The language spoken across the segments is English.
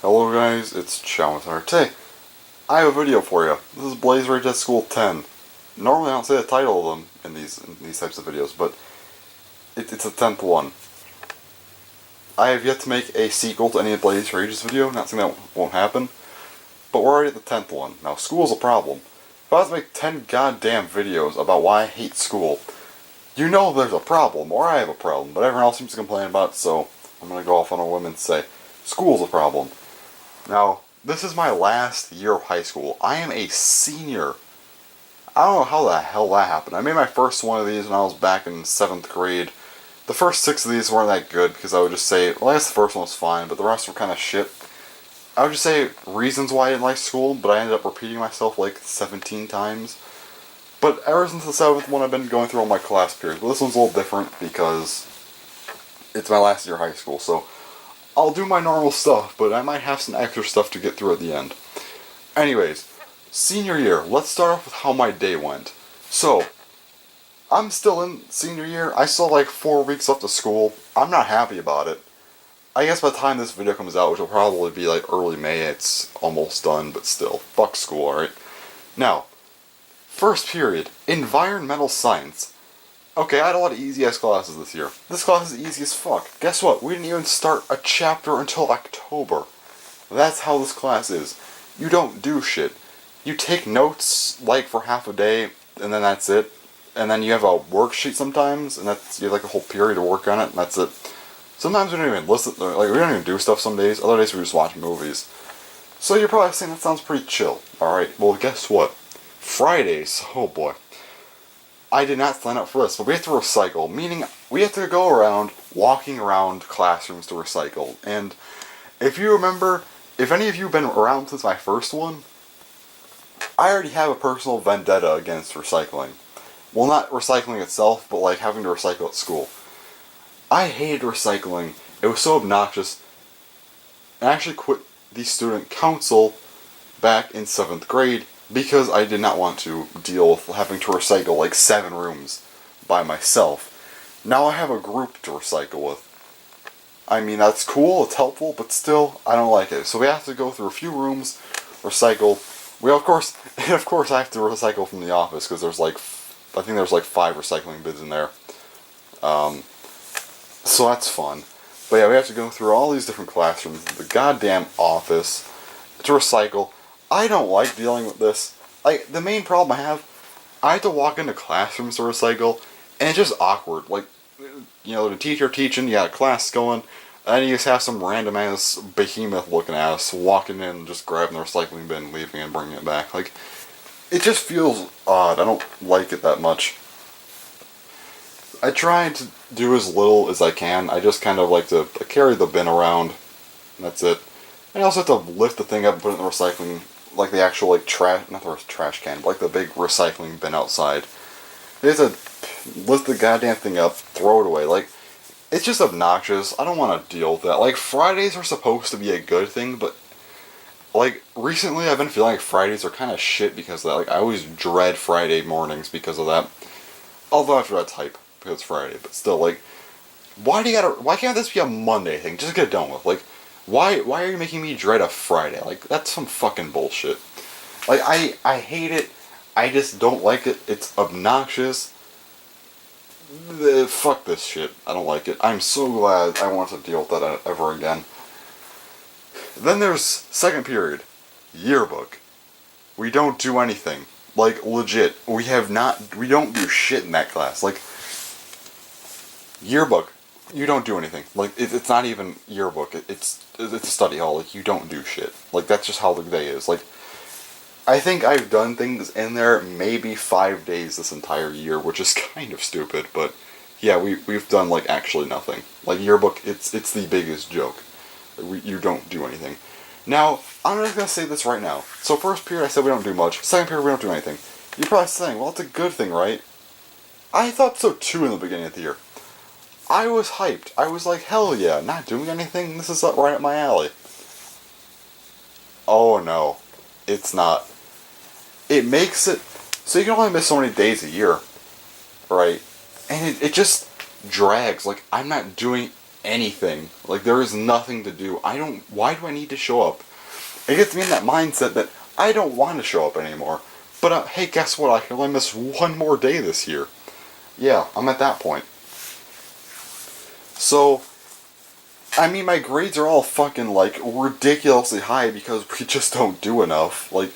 Hello guys, it's Chowmathar. Today, I have a video for you. This is Blaze Rage at School 10. Normally I don't say the title of them in these types of videos, but it's the 10th one. I have yet to make a sequel to any of Blaze Rage's video, not saying that won't happen, but we're already at the 10th one. Now, school's a problem. If I was to make 10 goddamn videos about why I hate school, you know there's a problem, or I have a problem, but everyone else seems to complain about it, so I'm gonna go off on a whim and say, school's a problem. Now, this is my last year of high school. I am a senior. I don't know how the hell that happened. I made my first one of these when I was back in 7th grade. The first 6 of these weren't that good because I would just say, well, I guess the first one was fine, but the rest were kind of shit. I would just say reasons why I didn't like school, but I ended up repeating myself like 17 times. But ever since the 7th one, I've been going through all my class periods. But this one's a little different because it's my last year of high school, so I'll do my normal stuff, but I might have some extra stuff to get through at the end. Anyways, senior year. Let's start off with how my day went. So, I'm still in senior year. I still have like 4 weeks left of school. I'm not happy about it. I guess by the time this video comes out, which will probably be like early May, it's almost done, but still, fuck school, alright? Now, first period, environmental science. Okay, I had a lot of easy-ass classes this year. This class is easy as fuck. Guess what? We didn't even start a chapter until October. That's how this class is. You don't do shit. You take notes, like, for half a day, and then that's it. And then you have a worksheet sometimes, and you have, like, a whole period to work on it, and that's it. Sometimes we don't even listen, like, we don't even do stuff some days. Other days we just watch movies. So you're probably saying that sounds pretty chill. Alright, well, guess what? Fridays, oh boy. I did not sign up for this, but we have to recycle, meaning we have to go around walking around classrooms to recycle. And if you remember, if any of you have been around since my first one, I already have a personal vendetta against recycling. Well, not recycling itself, but like having to recycle at school. I hated recycling. It was so obnoxious. I actually quit the student council back in 7th grade because I did not want to deal with having to recycle like 7 rooms by myself. Now I have a group to recycle with. I mean, that's cool, it's helpful, but still, I don't like it. So we have to go through a few rooms, recycle. Of course, I have to recycle from the office because there's like, I think there's like 5 recycling bins in there. So that's fun. But yeah, we have to go through all these different classrooms, the goddamn office, to recycle. I don't like dealing with this. Like, the main problem I have to walk into classrooms to recycle, and it's just awkward. Like, you know, the teacher teaching, you got a class going, and then you just have some random ass behemoth looking ass walking in and just grabbing the recycling bin, leaving and bringing it back. Like, it just feels odd. I don't like it that much. I try to do as little as I can. I just kind of like to carry the bin around. That's it. And I also have to lift the thing up and put it in the recycling, like the actual, like, not the trash can, but like the big recycling bin outside. They have to lift the goddamn thing up, throw it away. Like, it's just obnoxious. I don't want to deal with that. Like, Fridays are supposed to be a good thing, but, like, recently I've been feeling like Fridays are kind of shit because of that. Like, I always dread Friday mornings because of that. Although after that's hype, because it's Friday, but still, like, why can't this be a Monday thing? Just get it done with. Like, why are you making me dread a Friday? Like, that's some fucking bullshit. Like, I hate it. I just don't like it. It's obnoxious. Fuck this shit. I don't like it. I'm so glad I won't have to deal with that ever again. Then there's second period. Yearbook. We don't do anything. Like, legit. We don't do shit in that class. Like, yearbook. You don't do anything. Like, it's not even yearbook. It's a study hall. Like, you don't do shit. Like, that's just how the day is. Like, I think I've done things in there maybe 5 days this entire year, which is kind of stupid, but yeah, we've done, like, actually nothing. Like, yearbook, it's the biggest joke. You don't do anything. Now, I'm just gonna say this right now. So first period I said we don't do much. Second period we don't do anything. You're probably saying, well, it's a good thing, right? I thought so too in the beginning of the year. I was hyped. I was like, hell yeah, not doing anything? This is right up my alley. Oh no, it's not. It makes it so you can only miss so many days a year, right? And it just drags. Like, I'm not doing anything. Like, there is nothing to do. Why do I need to show up? It gets me in that mindset that I don't want to show up anymore. But hey, guess what? I can only miss one more day this year. Yeah, I'm at that point. So, I mean, my grades are all fucking, like, ridiculously high because we just don't do enough. Like,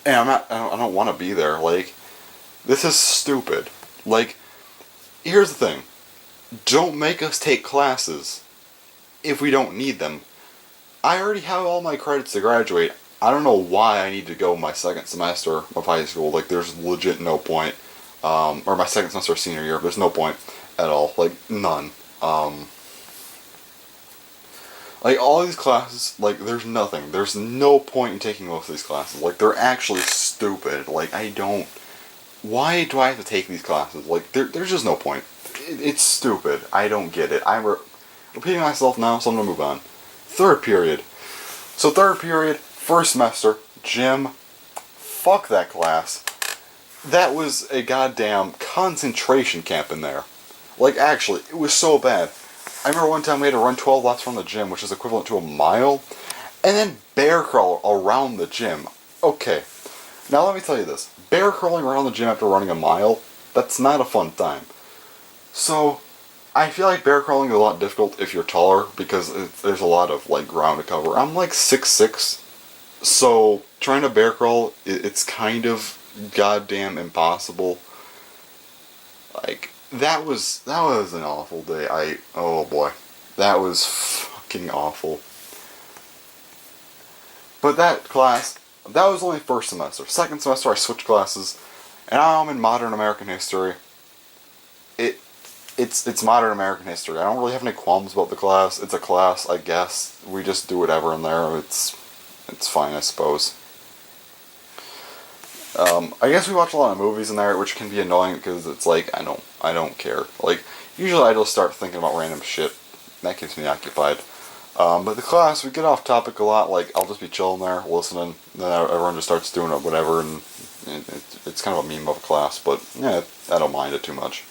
and I don't want to be there. Like, this is stupid. Like, here's the thing. Don't make us take classes if we don't need them. I already have all my credits to graduate. I don't know why I need to go my second semester of high school. Like, there's legit no point. Or my second semester of senior year. There's no point at all. Like, none. Like, all these classes, like, there's nothing. There's no point in taking most of these classes. Like, they're actually stupid. Like, why do I have to take these classes? Like, there's just no point. It's stupid. I don't get it. I'm repeating myself now, so I'm gonna move on. Third period. So third period, first semester, gym. Fuck that class. That was a goddamn concentration camp in there. Like, actually, it was so bad. I remember one time we had to run 12 laps from the gym, which is equivalent to a mile, and then bear crawl around the gym. Okay, now let me tell you this. Bear crawling around the gym after running a mile, that's not a fun time. So, I feel like bear crawling is a lot difficult if you're taller, because there's a lot of, like, ground to cover. I'm like 6'6", so trying to bear crawl, it's kind of goddamn impossible. Like, that was an awful day. Oh boy. That was fucking awful. But that class, that was only first semester. Second semester I switched classes, and now I'm in modern American history. It's modern American history. I don't really have any qualms about the class. It's a class, I guess. We just do whatever in there. It's fine, I suppose. I guess we watch a lot of movies in there, which can be annoying because it's like, I don't care. Like, usually I just start thinking about random shit. That keeps me occupied. But the class, we get off topic a lot. Like, I'll just be chilling there, listening, then everyone just starts doing whatever, and it's kind of a meme of a class, but yeah, I don't mind it too much.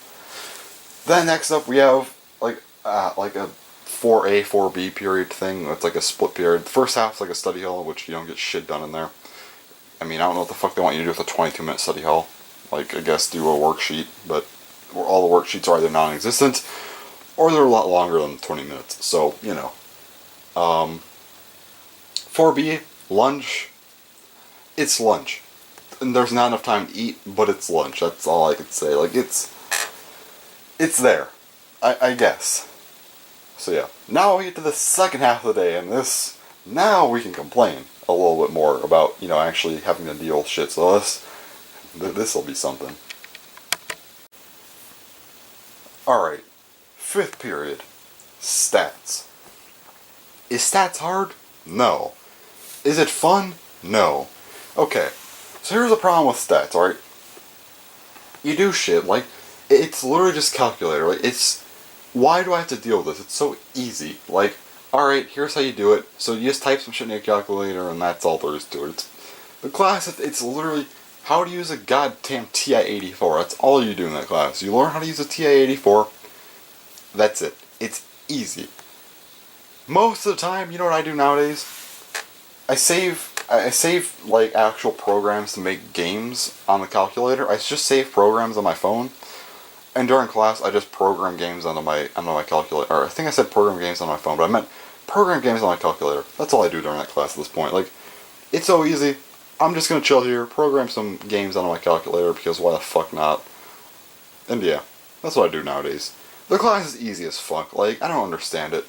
Then next up we have like a 4A, 4B period thing. It's like a split period. The first half's like a study hall, which you don't get shit done in there. I mean, I don't know what the fuck they want you to do with a 22-minute study hall. Like, I guess do a worksheet, but all the worksheets are either non-existent, or they're a lot longer than 20 minutes. So, you know. 4B, lunch. It's lunch. And there's not enough time to eat, but it's lunch. That's all I could say. Like, it's there. I guess. So yeah. Now we get to the second half of the day, and now we can complain a little bit more about, actually having to deal with shit. So this'll be something. Alright. Fifth period. Stats. Is stats hard? No. Is it fun? No. Okay. So here's the problem with stats, alright? You do shit, like, it's literally just calculator. Like, why do I have to deal with this? It's so easy. Like, alright, here's how you do it. So you just type some shit in your calculator, and that's all there is to it. The class, it's literally how to use a goddamn TI-84. That's all you do in that class. You learn how to use a TI-84. That's it. It's easy. Most of the time, you know what I do nowadays? I save like actual programs to make games on the calculator. I just save programs on my phone, and during class I just program games onto my calculator. Or I think I said program games on my phone, but I meant program games on my calculator. That's all I do during that class at this point. Like, it's so easy. I'm just gonna chill here, program some games onto my calculator, because why the fuck not? And yeah, that's what I do nowadays. The class is easy as fuck. Like, I don't understand it.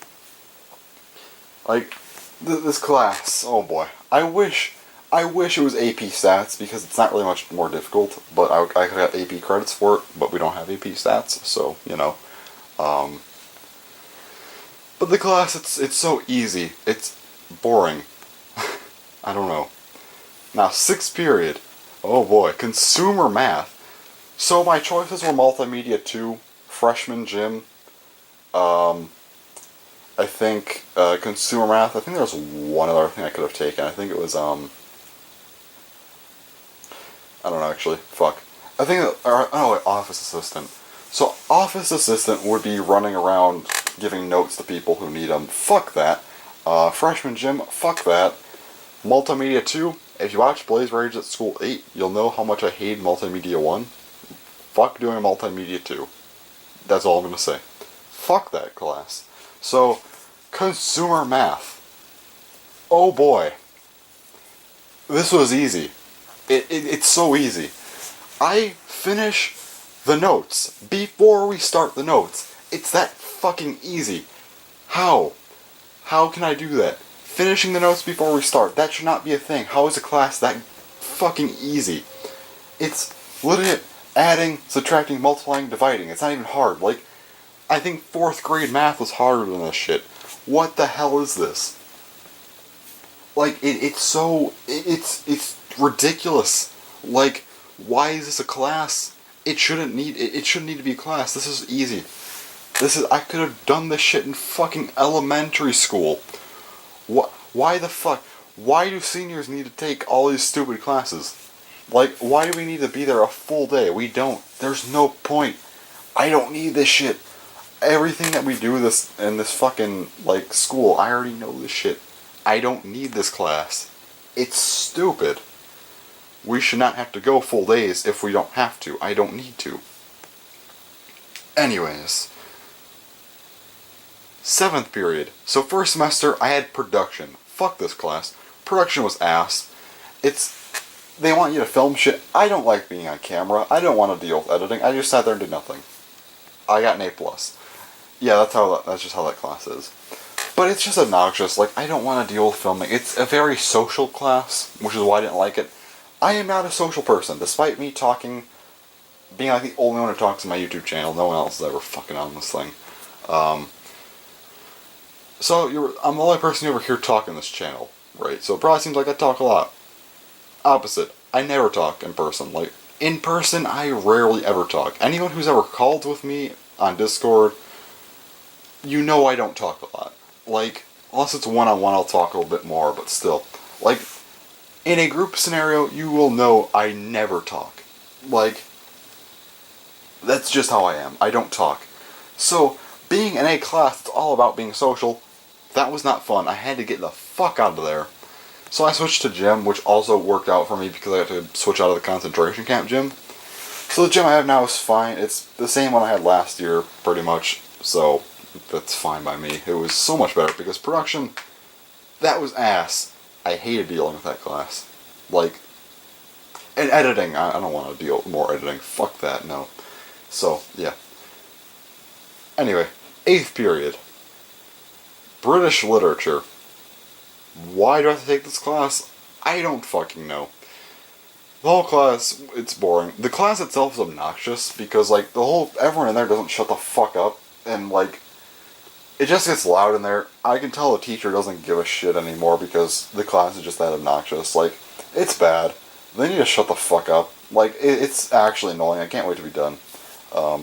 Like, this class, oh boy. I wish it was AP Stats, because it's not really much more difficult, but I could have AP credits for it, but we don't have AP Stats, so, But the class, it's so easy. It's boring. I don't know. Now, sixth period. Oh boy, consumer math. So my choices were multimedia 2, freshman gym, I think consumer math. I think there was one other thing I could have taken. I think it was I don't know actually. Fuck. I think office assistant. So office assistant would be running around giving notes to people who need them. Fuck that. Freshman gym, fuck that. Multimedia 2, if you watch Blaze Rage at School 8, you'll know how much I hate Multimedia 1. Fuck doing Multimedia 2. That's all I'm gonna say. Fuck that class. So, consumer math. Oh boy. This was easy. It's so easy. I finish the notes before we start the notes. It's that fucking easy. How? How can I do that? Finishing the notes before we start. That should not be a thing. How is a class that fucking easy? It's legit adding, subtracting, multiplying, dividing. It's not even hard. Like, I think 4th grade math was harder than this shit. What the hell is this? Like, it's ridiculous. Like, why is this a class? It shouldn't need to be a class. This is easy. I could have done this shit in fucking elementary school. Why the fuck? Why do seniors need to take all these stupid classes? Like, why do we need to be there a full day? We don't. There's no point. I don't need this shit. Everything that we do in this fucking, like, school, I already know this shit. I don't need this class. It's stupid. We should not have to go full days if we don't have to. I don't need to. Anyways. 7th period. So first semester, I had production. Fuck this class. Production was ass. They want you to film shit. I don't like being on camera. I don't want to deal with editing. I just sat there and did nothing. I got an A+. Yeah, that's just how that class is. But it's just obnoxious. Like, I don't want to deal with filming. It's a very social class, which is why I didn't like it. I am not a social person. Despite me being like the only one who talks on my YouTube channel, no one else is ever fucking on this thing. So I'm the only person you ever hear talk on this channel, right? So it probably seems like I talk a lot. Opposite. I never talk in person. Like, in person, I rarely ever talk. Anyone who's ever called with me on Discord, you know I don't talk a lot. Like, unless it's one-on-one, I'll talk a little bit more, but still. Like, in a group scenario, you will know I never talk. Like, that's just how I am. I don't talk. So, being in a class that's all about being social, that was not fun. I had to get the fuck out of there. So I switched to gym, which also worked out for me because I had to switch out of the concentration camp gym. So the gym I have now is fine. It's the same one I had last year, pretty much. So that's fine by me. It was so much better because production, that was ass. I hated dealing with that class. Like, and editing, I don't want to deal with more editing. Fuck that, no. So, yeah. Anyway, 8th period. British literature. Why do I have to take this class? I don't fucking know. The whole class, it's boring. The class itself is obnoxious because, like, everyone in there doesn't shut the fuck up. And, like, it just gets loud in there. I can tell the teacher doesn't give a shit anymore because the class is just that obnoxious. Like, it's bad. They need to shut the fuck up. Like, it's actually annoying. I can't wait to be done. But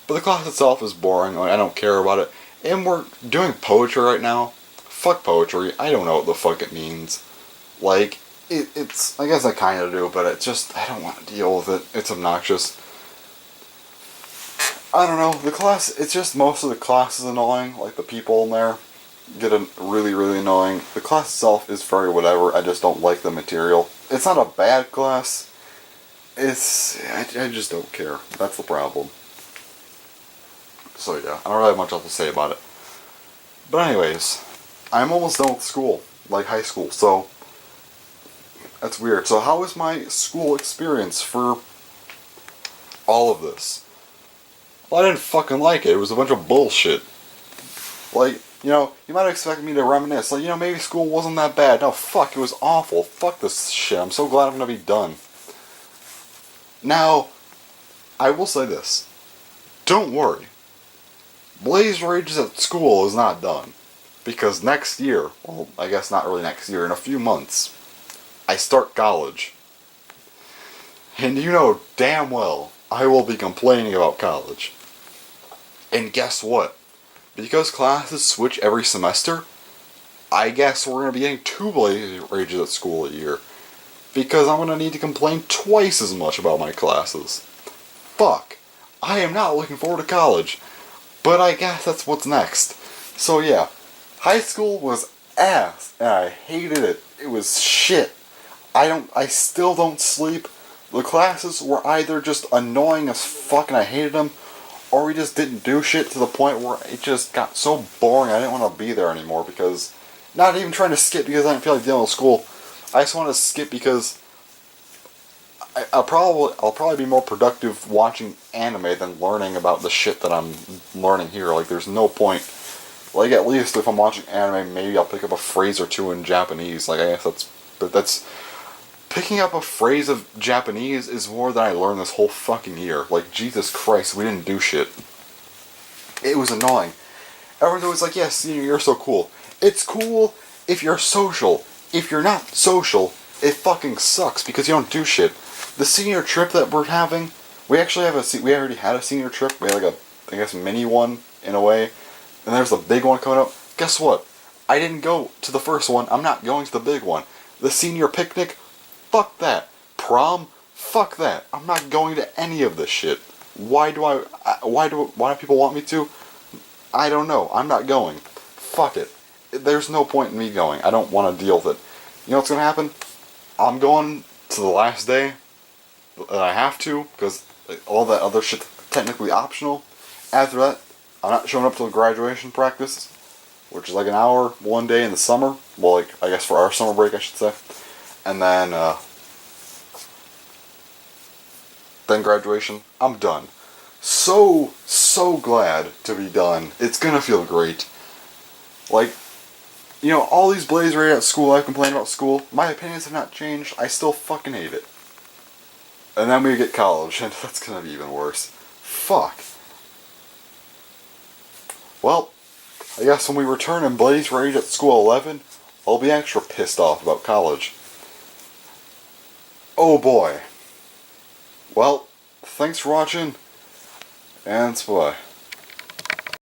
the class itself is boring. I don't care about it. And we're doing poetry right now. Fuck poetry. I don't know what the fuck it means. Like, it's... I guess I kind of do, but it's just... I don't want to deal with it. It's obnoxious. I don't know. The class... It's just most of the class is annoying. Like, the people in there get really, really annoying. The class itself is very whatever. I just don't like the material. It's not a bad class. It's... I just don't care. That's the problem. So yeah, I don't really have much else to say about it. But anyways, I'm almost done with school, like high school, so that's weird. So how was my school experience for all of this? Well, I didn't fucking like it. It was a bunch of bullshit. Like, you know, you might have expected me to reminisce. Like, you know, maybe school wasn't that bad. No, fuck, it was awful. Fuck this shit. I'm so glad I'm gonna be done. Now, I will say this. Don't worry. Blaze Rages at School is not done. Because next year, well, I guess not really next year, in a few months, I start college. And you know damn well I will be complaining about college. And guess what? Because classes switch every semester, I guess we're going to be getting 2 Blaze Rages at School a year. Because I'm going to need to complain twice as much about my classes. Fuck. I am not looking forward to college. But I guess that's what's next. So yeah, high school was ass, and I hated it. It was shit. I still don't sleep. The classes were either just annoying as fuck and I hated them, or we just didn't do shit to the point where it just got so boring I didn't want to be there anymore because, not even trying to skip because I didn't feel like dealing with school, I just wanted to skip because I'll probably be more productive watching anime than learning about the shit that I'm learning here. Like, there's no point. Like, at least if I'm watching anime, maybe I'll pick up a phrase or two in Japanese. Like, I guess that's picking up a phrase of Japanese is more than I learned this whole fucking year. Like, Jesus Christ, we didn't do shit. It was annoying. Everyone's always like, yes, senior year's so cool. It's cool if you're social. If you're not social, it fucking sucks because you don't do shit. The senior trip that we're having, we already had a senior trip. We had like a, I guess, mini one in a way. And there's the big one coming up. Guess what? I didn't go to the first one. I'm not going to the big one. The senior picnic, fuck that. Prom, fuck that. I'm not going to any of this shit. Why do people want me to? I don't know. I'm not going. Fuck it. There's no point in me going. I don't want to deal with it. You know what's gonna happen? I'm going to the last day that I have to, because all that other shit's technically optional. After that, I'm not showing up to the graduation practice, which is like an hour one day in the summer. Well, like, I guess for our summer break, I should say. And then graduation. I'm done. So glad to be done. It's gonna feel great. Like, you know, all these Blaze right at school, I've complained about school. My opinions have not changed. I still fucking hate it. And then we get college, and that's gonna be even worse. Fuck. Well, I guess when we return in Blaze Rage at School 11, I'll be extra pissed off about college. Oh boy. Well, thanks for watching, and bye.